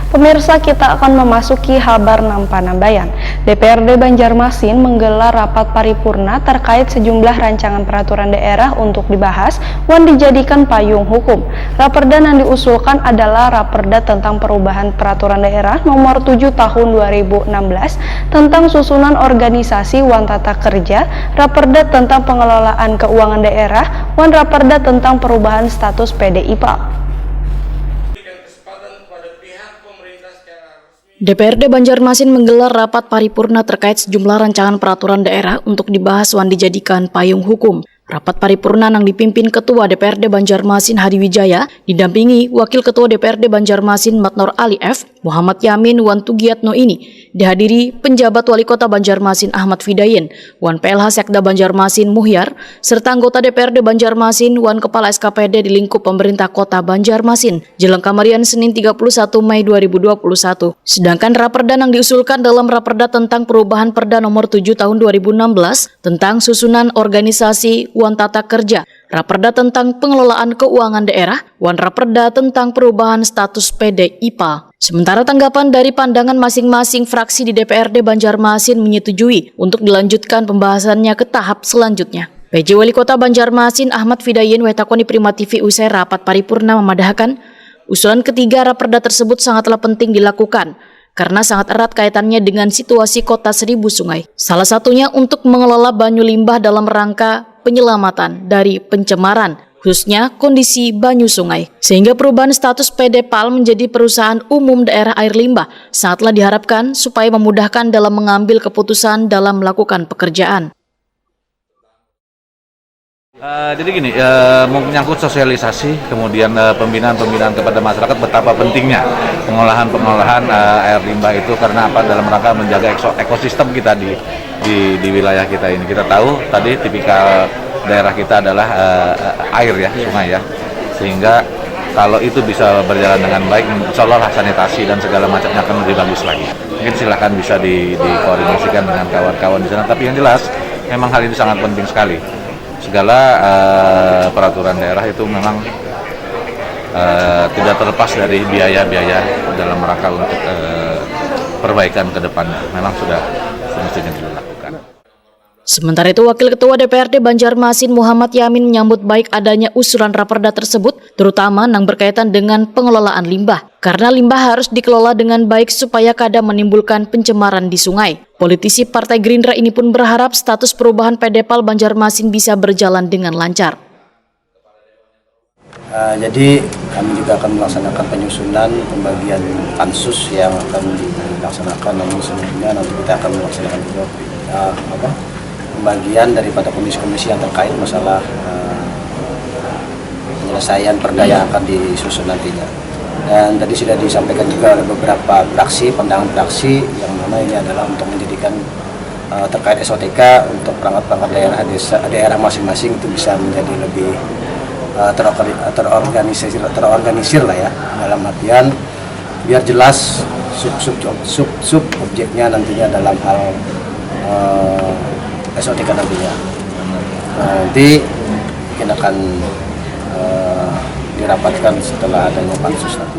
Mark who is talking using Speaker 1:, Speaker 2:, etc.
Speaker 1: Pemirsa, kita akan memasuki kabar Nampan-Nambayan. DPRD Banjarmasin menggelar rapat paripurna terkait sejumlah rancangan peraturan daerah untuk dibahas dan dijadikan payung hukum. Raperda yang diusulkan adalah Raperda tentang perubahan peraturan daerah nomor 7 tahun 2016 tentang susunan organisasi wan tata kerja, Raperda tentang pengelolaan keuangan daerah, dan Raperda tentang perubahan status PDIPA.
Speaker 2: DPRD Banjarmasin menggelar rapat paripurna terkait sejumlah rancangan peraturan daerah untuk dibahas dan dijadikan payung hukum. Rapat paripurna yang dipimpin Ketua DPRD Banjarmasin Hadi Wijaya, didampingi Wakil Ketua DPRD Banjarmasin Matnor Ali F, Muhammad Yamin wan Tugiatno ini, dihadiri penjabat Wali Kota Banjarmasin Ahmad Fidayin, wan PLH Sekda Banjarmasin Muhyar, serta anggota DPRD Banjarmasin wan Kepala SKPD di lingkup pemerintah Kota Banjarmasin, jelang kamarian Senin 31 Mei 2021. Sedangkan Raperda yang diusulkan dalam Raperda tentang perubahan Perda nomor 7 tahun 2016 tentang susunan organisasi wan tata kerja, Raperda tentang pengelolaan keuangan daerah, wan Raperda tentang perubahan status PDIPA. Sementara tanggapan dari pandangan masing-masing fraksi di DPRD Banjarmasin menyetujui untuk dilanjutkan pembahasannya ke tahap selanjutnya. PJ Wali Kota Banjarmasin Ahmad Fidayin wetakoni Prima TV usai rapat paripurna memadahkan usulan ketiga Raperda tersebut sangatlah penting dilakukan karena sangat erat kaitannya dengan situasi kota seribu sungai. Salah satunya untuk mengelola banyu limbah dalam rangka penyelamatan dari pencemaran, khususnya kondisi banyu sungai. Sehingga perubahan status PDPAL menjadi perusahaan umum daerah air limbah sangatlah diharapkan supaya memudahkan dalam mengambil keputusan dalam melakukan pekerjaan.
Speaker 3: Jadi gini, menyangkut sosialisasi, kemudian pembinaan kepada masyarakat betapa pentingnya pengolahan air limbah itu karena apa, dalam rangka menjaga ekosistem kita di wilayah kita ini. Kita tahu tadi tipikal daerah kita adalah air ya, sungai ya, sehingga kalau itu bisa berjalan dengan baik, insya Allah sanitasi dan segala macamnya akan lebih bagus lagi. Mungkin silahkan bisa dikoordinasikan dengan kawan-kawan di sana, tapi yang jelas memang hal ini sangat penting sekali. Segala peraturan daerah itu memang tidak terlepas dari biaya-biaya dalam rangka untuk perbaikan ke depan. Memang sudah semestinya dilakukan.
Speaker 2: Sementara itu, Wakil Ketua DPRD Banjarmasin Muhammad Yamin menyambut baik adanya usulan Raperda tersebut, terutama yang berkaitan dengan pengelolaan limbah. Karena limbah harus dikelola dengan baik supaya kada menimbulkan pencemaran di sungai. Politisi Partai Gerindra ini pun berharap status perubahan PDPAL Banjarmasin bisa berjalan dengan lancar.
Speaker 4: Jadi kami juga akan melaksanakan penyusunan pembagian pansus yang akan dilaksanakan, namun sebelumnya nanti kita akan melaksanakan juga pembagian daripada komisi-komisi yang terkait masalah penyelesaian perda yang akan disusun nantinya. Dan tadi sudah disampaikan juga oleh beberapa fraksi, pandangan fraksi yang mana ini adalah untuk menjadikan terkait SOTK untuk perangkat-perangkat daerah masing-masing itu bisa menjadi lebih terorganisir lah ya, dalam artian biar jelas sub objeknya nantinya dalam hal SOTK nantinya. Nanti mungkin akan dirapatkan setelah adanya pansus nanti.